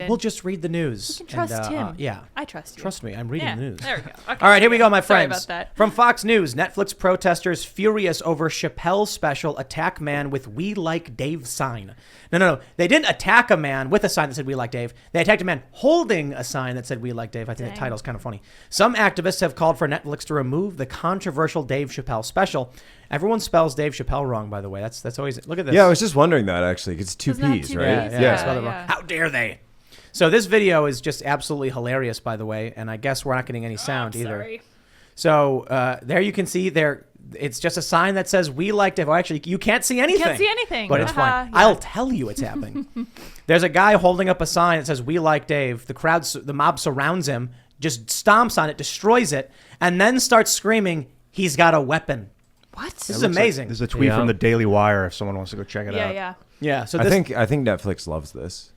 We'll just read the news. You can trust him. Yeah. I trust you. Trust me. I'm reading the news. There we go. Okay. All right, here we go, my Sorry friends. about that. From Fox News, Netflix protesters furious over Chappelle special attack man with "We Like Dave" sign. No. They didn't attack a man with a sign that said "We Like Dave." They attacked a man holding a sign that said "We Like Dave." I think the title's kind of funny. Some activists have called for Netflix to remove the controversial Dave Chappelle special. Everyone spells Dave Chappelle wrong, by the way. That's always look at this. Yeah, I was just wondering that actually. 'Cause it's two P's, right? Yeah. How dare they? So this video is just absolutely hilarious, by the way, and I guess we're not getting any sound either. Sorry. So there you can see there. It's just a sign that says "We Like Dave." Oh, actually, you can't see anything. Can't see anything. But it's fine. I'll tell you it's happening. There's a guy holding up a sign that says "We Like Dave." The mob surrounds him, just stomps on it, destroys it, and then starts screaming, "He's got a weapon." What? This is amazing. There's a tweet from the Daily Wire if someone wants to go check it out. Yeah. So I think Netflix loves this.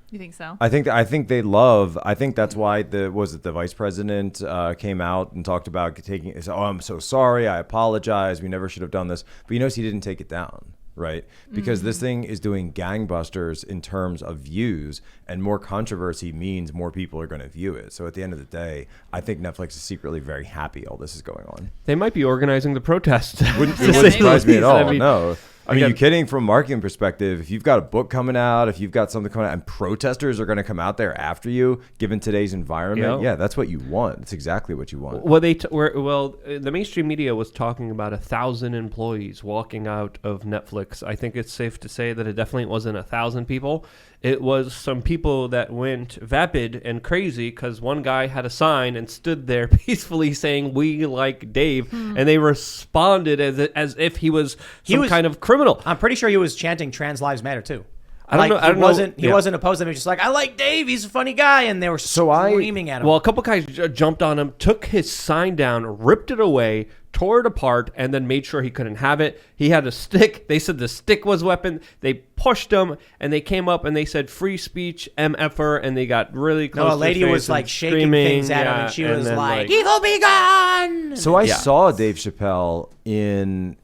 You think so? I think they love. I think that's why the vice president came out and talked about taking. Oh, I'm so sorry. I apologize. We never should have done this. But you notice he didn't take it down, right? Because this thing is doing gangbusters in terms of views, and more controversy means more people are going to view it. So at the end of the day, I think Netflix is secretly very happy all this is going on. They might be organizing the protests. It wouldn't surprise me at all. No. I mean, Again, you kidding? From a marketing perspective, if you've got a book coming out, if you've got something coming out, and protesters are going to come out there after you, given today's environment, yeah, that's what you want. It's exactly what you want. Well, the mainstream media was talking about 1,000 employees walking out of Netflix. I think it's safe to say that it definitely wasn't 1,000 people. It was some people that went vapid and crazy because one guy had a sign and stood there peacefully saying "We Like Dave," and they responded as if he was kind of criminal. I'm pretty sure he was chanting "Trans Lives Matter" too. I don't know. He wasn't opposed to them. He was just like, "I like Dave. He's a funny guy," and they were screaming at him. Well, a couple guys jumped on him, took his sign down, ripped it away, tore it apart, and then made sure he couldn't have it. He had a stick. They said the stick was a weapon. They pushed him, and they came up and they said "free speech, MFer," and they got really close. No, a lady was like shaking things at him, and she was like, "Evil be gone!" So I saw Dave Chappelle in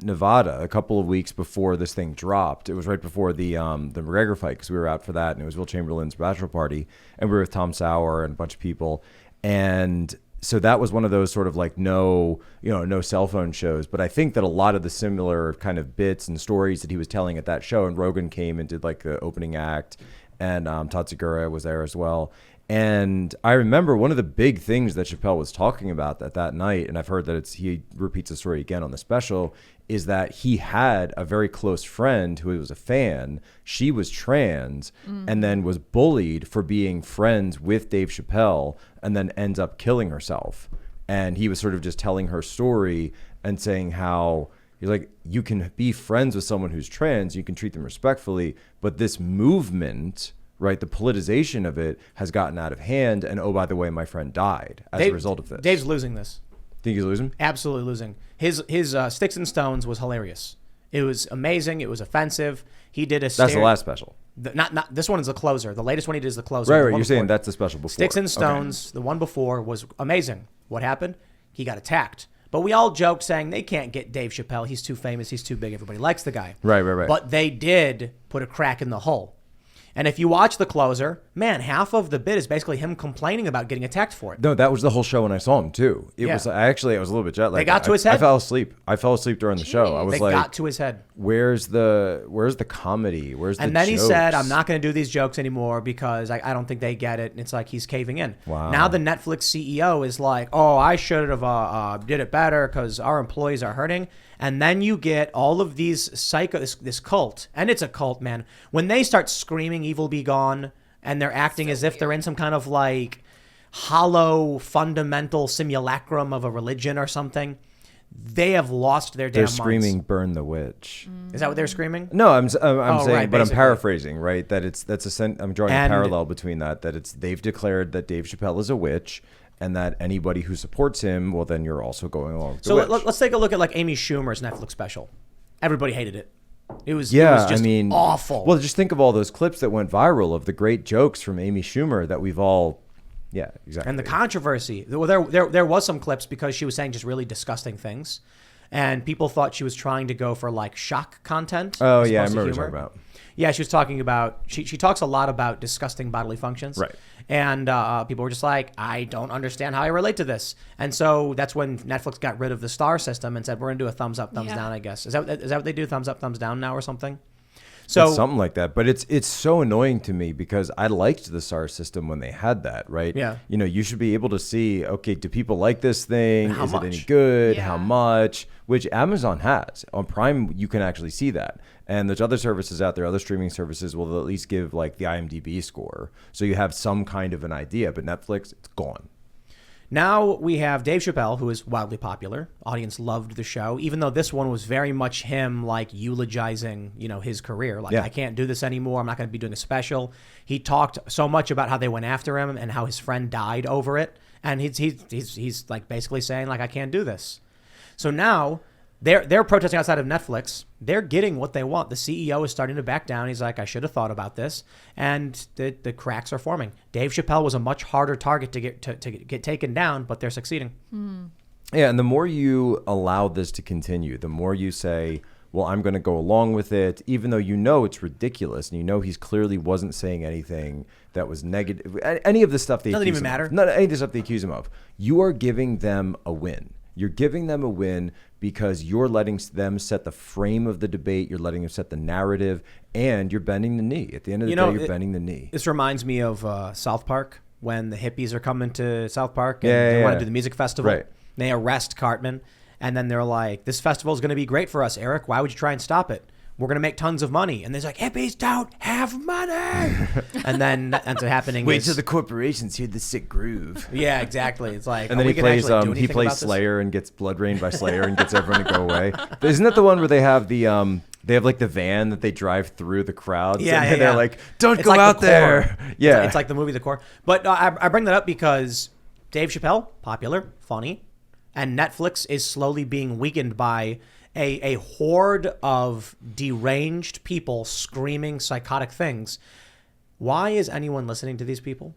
Nevada a couple of weeks before this thing dropped. It was right before the McGregor fight because we were out for that, and it was Will Chamberlain's bachelor party, and we were with Tom Sauer and a bunch of people, and so that was one of those sort of like no cell phone shows. But I think that a lot of the similar kind of bits and stories that he was telling at that show, and Rogan came and did like the opening act, and Todd Segura was there as well. And I remember one of the big things that Chappelle was talking about that night, and I've heard that he repeats the story again on the special, is that he had a very close friend who was a fan. She was trans and then was bullied for being friends with Dave Chappelle and then ends up killing herself. And he was sort of just telling her story and saying how he's like, you can be friends with someone who's trans, you can treat them respectfully, but this movement, right, the politicization of it has gotten out of hand. And oh, by the way, my friend died as a result of this. Dave's losing this. Think he's losing? Absolutely losing. His Sticks and Stones was hilarious. It was amazing. It was offensive. He did a. That's the last special. Not this one is the closer. The latest one he did is the closer. Right. You're saying that's the special before. Sticks and Stones. Okay. The one before was amazing. What happened? He got attacked. But we all joked saying they can't get Dave Chappelle. He's too famous. He's too big. Everybody likes the guy. Right. But they did put a crack in the hull. And if you watch the closer, man, half of the bit is basically him complaining about getting attacked for it. No, that was the whole show when I saw him too. It was I was a little bit jet lagged. They got to his head. I fell asleep. During the show. I was they got to his head. Where's the comedy? Where's the And then jokes? He said, I'm not going to do these jokes anymore because I don't think they get it. And it's like he's caving in. Wow. Now the Netflix CEO is like, oh, I should have did it better because our employees are hurting. And then you get all of these this cult, and it's a cult, man. When they start screaming "Evil be gone," and they're acting as if they're in some kind of like hollow, fundamental simulacrum of a religion or something, they have lost their damn minds. They're screaming "Burn the witch." Is that what they're screaming? No, I'm saying, right, but I'm paraphrasing, right? That I'm drawing a parallel between that they've declared that Dave Chappelle is a witch. And that anybody who supports him, well, then you're also going along with the witch. Let's take a look at like Amy Schumer's Netflix special. Everybody hated it. It was just awful. Well, just think of all those clips that went viral of the great jokes from Amy Schumer that we've all, exactly. And the controversy. Well, there was some clips because she was saying just really disgusting things. and people thought she was trying to go for like shock content. Oh as yeah, I opposed to remember what you're humor. talking about. Yeah, she was talking about, she talks a lot about disgusting bodily functions. Right. And people were just like, I don't understand how I relate to this. And so that's when Netflix got rid of the star system and said, we're going to do a thumbs up, thumbs down, I guess. Is that what they do? Thumbs up, thumbs down now or something? So It's something like that, but it's so annoying to me because I liked the SAR system when they had that, right? Yeah. You know, you should be able to see, okay, do people like this thing? How Is much? it any good? Yeah. How much? Which Amazon has. On Prime, you can actually see that. And there's other services out there, other streaming services will at least give like the IMDb score. So you have some kind of an idea, but Netflix, it's gone. now we have Dave Chappelle, who is wildly popular. Audience loved the show, even though this one was very much him like eulogizing, his career. Like, Yeah. I can't do this anymore. I'm not going to be doing a special. He talked so much about how they went after him and how his friend died over it. And he's like basically saying like, I can't do this. So now they're protesting outside of Netflix. They're getting what they want. The CEO is starting to back down. He's like, I should have thought about this. And the cracks are forming. Dave Chappelle was a much harder target to get taken down, but they're succeeding. Yeah, and the more you allow this to continue, the more you say, well, I'm going to go along with it, even though you know it's ridiculous and you know he's clearly wasn't saying anything that was negative. Any of the stuff they Doesn't accuse even him matter. of. Not any of the stuff they accuse him of. You are giving them a win. You're giving them a win because you're letting them set the frame of the debate. You're letting them set the narrative, and you're bending the knee. At the end of the day, you're bending the knee. This reminds me of South Park, when the hippies are coming to South Park and Yeah, they want yeah. to do the music festival. Right. They arrest Cartman, and then they're like, this festival is going to be great for us, Eric. Why would you try and stop it? We're going to make tons of money. And they're like, hippies don't have money. And then that ends up happening. Wait is- till the corporations hear the sick groove. Yeah, exactly. It's like, And then he plays Slayer and gets blood rained by Slayer and gets everyone to go away. Isn't that the one where they have the like the van that they drive through the crowds? Yeah, and yeah, they're yeah. like, don't It's go like The out there. Core. Yeah. It's like the movie The Core. But I bring that up because Dave Chappelle, popular, funny, and Netflix is slowly being weakened by a horde of deranged people screaming psychotic things. Why is anyone listening to these people?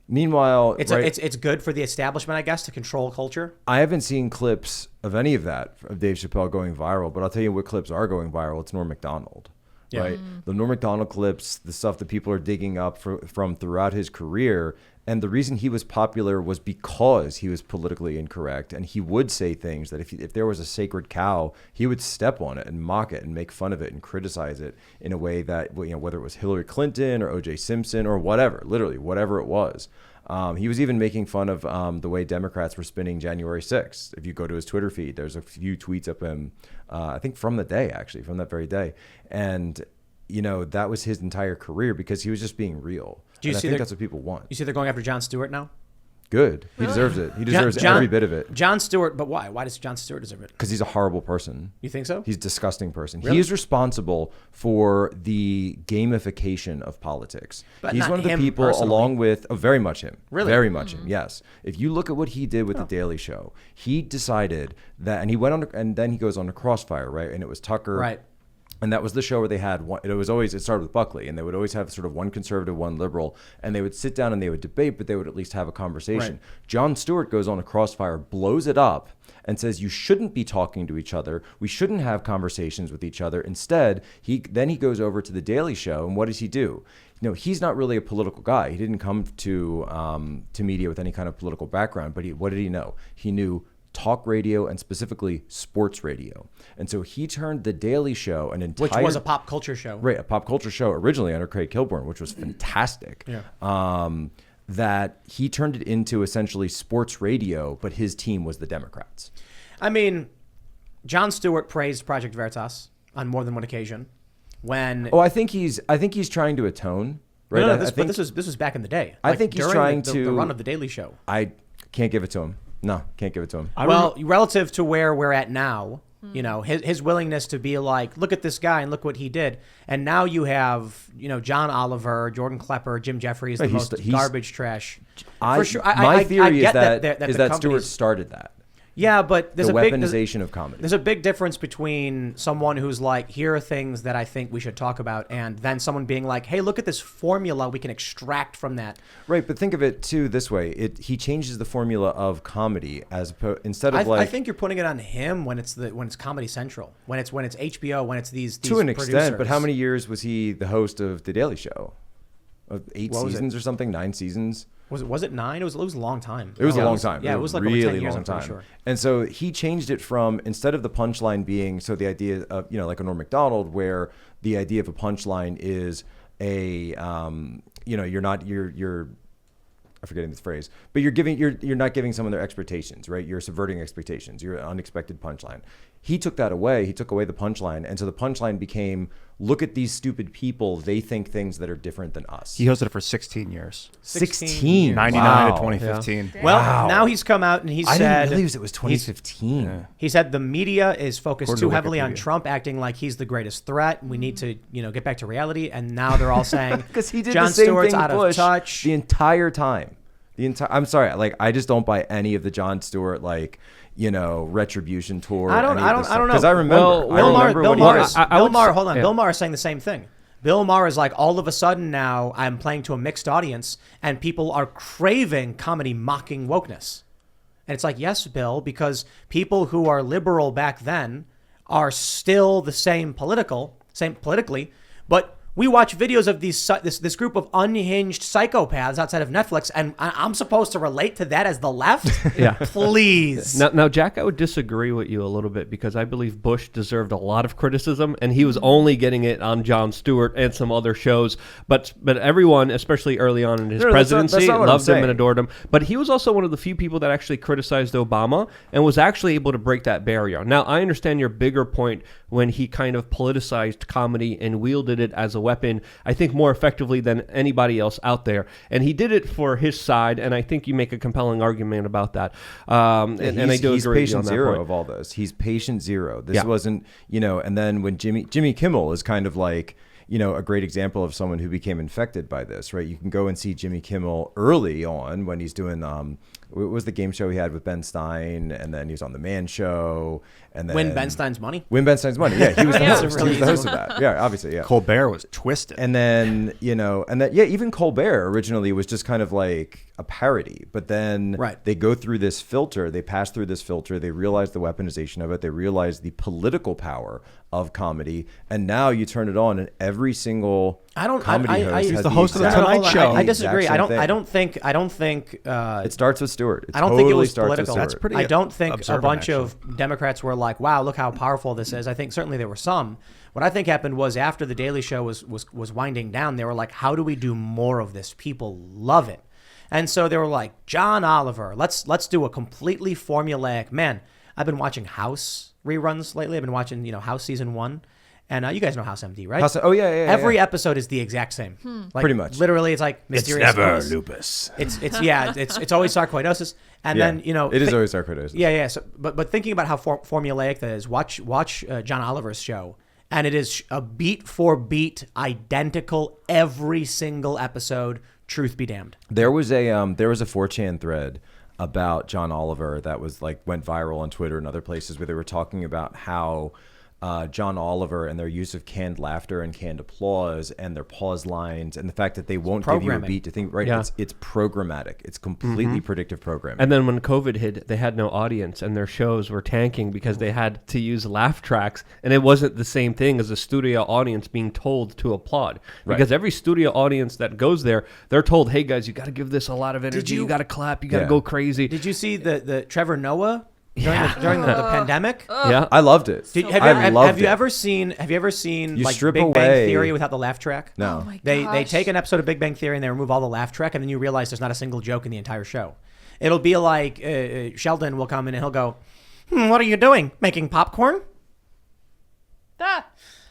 Meanwhile, It's good for the establishment, I guess, to control culture. I haven't seen clips of any of that of Dave Chappelle going viral, but I'll tell you what clips are going viral. It's Norm Macdonald. Yeah. Right? The Norm Macdonald clips, the stuff that people are digging up from throughout his career. And the reason he was popular was because he was politically incorrect. And he would say things that if there was a sacred cow, he would step on it and mock it and make fun of it and criticize it in a way that, whether it was Hillary Clinton or O.J. Simpson or whatever, literally whatever it was. He was even making fun of the way Democrats were spinning January 6th. If you go to his Twitter feed, there's a few tweets of him, I think from that very day. And, that was his entire career because he was just being real. I think that's what people want. You see they're going after Jon Stewart now? Good. He deserves it. He deserves every bit of it. Jon Stewart, but why? Why does Jon Stewart deserve it? Because he's a horrible person. You think so? He's a disgusting person. Really? He is responsible for the gamification of politics. But He's not one of the him people, personally. along with very much him. Really? Very much him. Yes. If you look at what he did with the Daily Show, he decided that, and he went on, and then he goes on to Crossfire, right? And it was Tucker. Right. And that was the show where they had one. It started with Buckley, and they would always have sort of one conservative, one liberal, and they would sit down and they would debate, but they would at least have a conversation. Right. Jon Stewart goes on a Crossfire, blows it up, and says you shouldn't be talking to each other. We shouldn't have conversations with each other. Instead, he goes over to the Daily Show, and what does he do? He's not really a political guy. He didn't come to media with any kind of political background, but what did he know? He knew talk radio and specifically sports radio. And so he turned the Daily Show, Which was a pop culture show. Right, a pop culture show originally under Craig Kilborn, which was fantastic. Yeah. That he turned it into essentially sports radio, but his team was the Democrats. I mean, Jon Stewart praised Project Veritas on more than one occasion. I think he's trying to atone. Right? No, I but think, this was back in the day. I think he's during trying the to run of the Daily Show. I can't give it to him. No, can't give it to him. Relative to where we're at now, his willingness to be like, look at this guy and look what he did. And now you have, John Oliver, Jordan Klepper, Jim Jeffries, the most garbage trash. For sure. My theory I is get that the Stewart companies- started that. Yeah, but there's the a big weaponization of comedy. There's a big difference between someone who's like, here are things that I think we should talk about, and then someone being like, hey, look at this formula we can extract from that. Right, but think of it too this way: he changes the formula of comedy instead of I think you're putting it on him when it's Comedy Central, when it's HBO, when it's these to an producers. extent. But how many years was he the host of The Daily Show? Of 8 seasons or something? 9 seasons? Was it 9? It was a long time. It was a long time. Yeah, it was like really over 10 years, long I'm pretty time. sure. And so he changed it from, instead of the punchline being, so the idea of, like a Norm Macdonald, where the idea of a punchline is a, I'm forgetting this phrase, but you're not giving someone their expectations, right? You're subverting expectations. You're an unexpected punchline. He took that away. He took away the punchline. And so the punchline became, look at these stupid people. They think things that are different than us. He hosted it for 16 years. 16? 99 to 2015. Yeah. Well, now he's come out and he said... I didn't realize it was 2015. He said the media is focused According too to heavily on Wikipedia. Trump, acting like he's the greatest threat. And we need to, get back to reality. And now they're all saying, Because he did Jon the same Stewart's thing out of Bush touch. the entire time. I'm sorry, like I just don't buy any of the Jon Stewart retribution tour. I don't know because I remember. Bill Maher, hold on. Yeah. Bill Maher is saying the same thing. Bill Maher is like, all of a sudden now I'm playing to a mixed audience and people are craving comedy mocking wokeness. And it's like, yes, Bill, because people who are liberal back then are still the same politically, but we watch videos of this group of unhinged psychopaths outside of Netflix, and I'm supposed to relate to that as the left? Yeah. Please. Now, Jack, I would disagree with you a little bit because I believe Bush deserved a lot of criticism, and he was only getting it on Jon Stewart and some other shows. But everyone, especially early on in his presidency, that's not what I'm loved him saying. and adored him. But he was also one of the few people that actually criticized Obama and was actually able to break that barrier. Now, I understand your bigger point when he kind of politicized comedy and wielded it as a weapon, I think more effectively than anybody else out there. And he did it for his side, and I think you make a compelling argument about that. And I do he's agree with you patient on that zero point. of all this. He's patient zero. This wasn't, and then when Jimmy Kimmel is kind of like, a great example of someone who became infected by this, right? You can go and see Jimmy Kimmel early on when he's doing, what was the game show he had with Ben Stein, and then he was on the Man Show, and then Win Ben Stein's money? Win Ben Stein's money. Yeah, he was the Yeah. host. He was the host of that. Yeah, obviously, yeah. Colbert was twisted. And then, even Colbert originally was just kind of like a parody. But then they go through this filter, they pass through this filter, they realize the weaponization of it, they realize the political power of comedy, and now you turn it on and every single comedy host he's has the host of the exact- Tonight Show. I disagree. exact same I thing. don't think It starts with Stewart. I don't think it was starts with political. Stewart. That's pretty I don't think a observant, bunch actually. of Democrats were like, wow, look how powerful this is. I think certainly there were some. What I think happened was after the Daily Show was winding down, they were like, how do we do more of this? People love it. And so they were like, John Oliver, let's do a completely formulaic. Man, I've been watching House reruns lately. I've been watching, House season 1. And you guys know House MD, right? Every episode is the exact same. Like, Pretty much. Literally, it's like mysterious. It's never illness. lupus. It's always sarcoidosis. And then, it is always sarcoidosis. Yeah. So, but thinking about how formulaic that is, watch John Oliver's show, and it is a beat for beat identical every single episode. Truth be damned. There was a 4chan thread about John Oliver that was went viral on Twitter and other places where they were talking about how John Oliver and their use of canned laughter and canned applause and their pause lines and the fact that they won't give you a beat to think, right? Yeah. It's programmatic. It's completely predictive programming. And then when COVID hit, they had no audience and their shows were tanking because they had to use laugh tracks. And it wasn't the same thing as a studio audience being told to applaud. Because every studio audience that goes there, they're told, hey guys, you got to give this a lot of energy. You got to clap. You got to go crazy. Did you see the Trevor Noah during the pandemic? Yeah. I loved it. Have you ever seen You like strip Big Bang away- Theory without the laugh track? No. Oh my They gosh. take an episode of Big Bang Theory and they remove all the laugh track, and then you realize there's not a single joke in the entire show. It'll be like Sheldon will come in and he'll go, what are you doing? Making popcorn? Ah,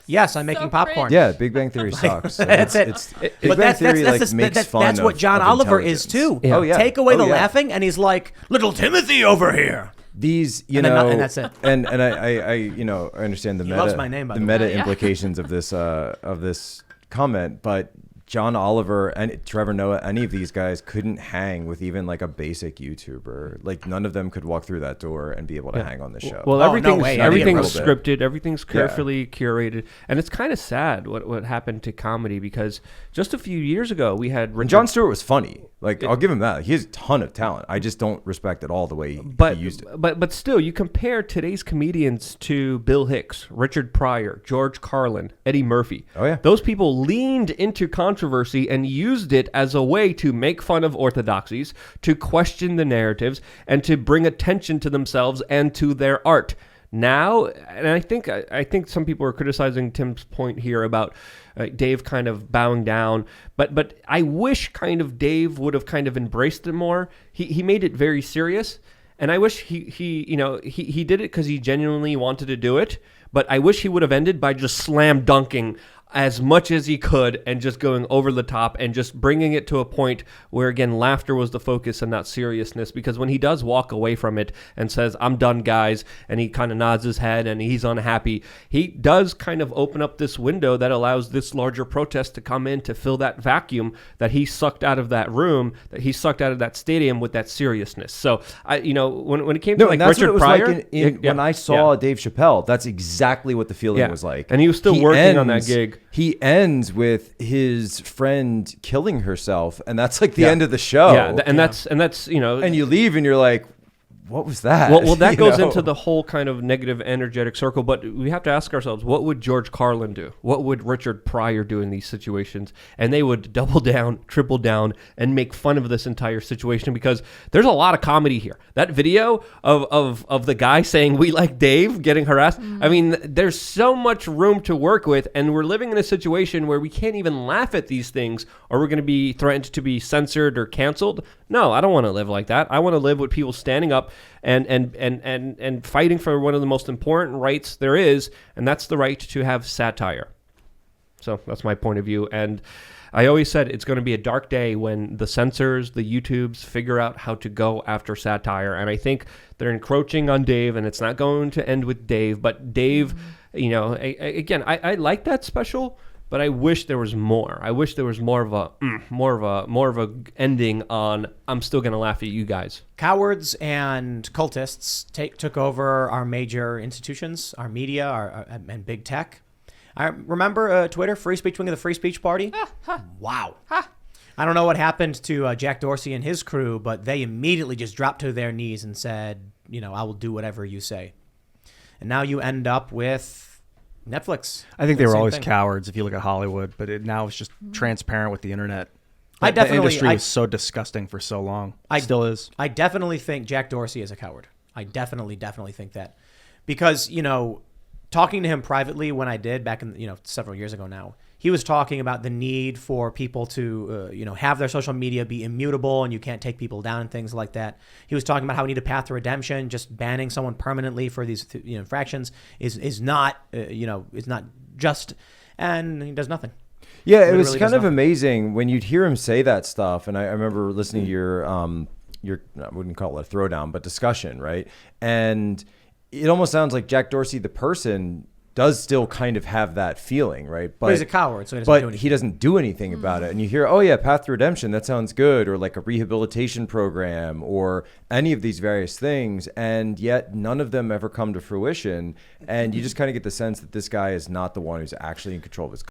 Yes, I'm making popcorn. cringe. Yeah, Big Bang Theory sucks. So That's it. Big But Bang Theory makes fun that's what of- John of Oliver is intelligence. too. Yeah. Oh yeah. Take away Oh, the yeah. laughing, and he's like, little Timothy over here. These, And that's it. And I understand the He meta, loves my name, by the way. meta Yeah. implications of this comment, but John Oliver and Trevor Noah, any of these guys couldn't hang with even like a basic YouTuber. Like none of them could walk through that door and be able to hang on the show. Well, no everything's way. everything's Not even a scripted, everything's carefully curated, and it's kind of sad what happened to comedy because just a few years ago we had And Richard, Jon Stewart was funny. Like I'll give him that. He has a ton of talent. I just don't respect it all the way but he used it. but still, you compare today's comedians to Bill Hicks, Richard Pryor, George Carlin, Eddie Murphy. Oh, yeah. Those people leaned into controversy and used it as a way to make fun of orthodoxies, to question the narratives, and to bring attention to themselves and to their art. Now, and I think some people are criticizing Tim's point here about Dave kind of bowing down, but I wish kind of Dave would have kind of embraced it more. He made it very serious, and I wish he did it because he genuinely wanted to do it. But I wish he would have ended by just slam dunking as much as he could and just going over the top and just bringing it to a point where, again, laughter was the focus and not seriousness. Because when he does walk away from it and says, "I'm done, guys," and he kind of nods his head and he's unhappy, he does kind of open up this window that allows this larger protest to come in to fill that vacuum that he sucked out of that room, that he sucked out of that stadium with that seriousness. So, when it came to like and that's Richard what it was Pryor, like when I saw Dave Chappelle, that's exactly what the feeling was like. And he was still working on that gig. He ends with his friend killing herself, and that's like the end of the show. Yeah, and that's and you leave and you're like, what was that? Well, that You goes know? into the whole kind of negative energetic circle, but we have to ask ourselves, what would George Carlin do? What would Richard Pryor do in these situations? And they would double down, triple down, and make fun of this entire situation because there's a lot of comedy here. That video of the guy saying, "We like Dave," getting harassed. I mean, there's so much room to work with, and we're living in a situation where we can't even laugh at these things or we're going to be threatened to be censored or canceled. No, I don't want to live like that. I want to live with people standing up and fighting for one of the most important rights there is, and that's the right to have satire. So that's my point of view. And I always said it's going to be a dark day when the censors, the YouTubes figure out how to go after satire. And I think they're encroaching on Dave, and it's not going to end with Dave. But Dave, again, I like that special, but I wish there was more. I wish there was more of a ending on "I'm still gonna laugh at you guys." Cowards and cultists took over our major institutions, our media, and big tech. I remember Twitter, free speech wing of the free speech party. Wow. I don't know what happened to Jack Dorsey and his crew, but they immediately just dropped to their knees and said, "I will do whatever you say." And now you end up with Netflix. I think they were Same always thing. cowards if you look at Hollywood, but now it's just transparent with the internet. The The industry was so disgusting for so long. Still is. I definitely think Jack Dorsey is a coward. I definitely think that. Because, talking to him privately when I did back in, several years ago now, he was talking about the need for people to, have their social media be immutable and you can't take people down and things like that. He was talking about how we need a path to redemption. Just banning someone permanently for these infractions is not, is not just, and he does nothing. Yeah, it was Literally kind does of nothing. amazing when you'd hear him say that stuff. And I remember listening to your I wouldn't call it a throwdown, but discussion, right? And it almost sounds like Jack Dorsey, the person, does still kind of have that feeling, right? But he's a coward, so he doesn't do anything. He doesn't do anything about it. And you hear, "Oh yeah, path to redemption, that sounds good," or like a rehabilitation program, or any of these various things, and yet none of them ever come to fruition. And you just kind of get the sense that this guy is not the one who's actually in control of his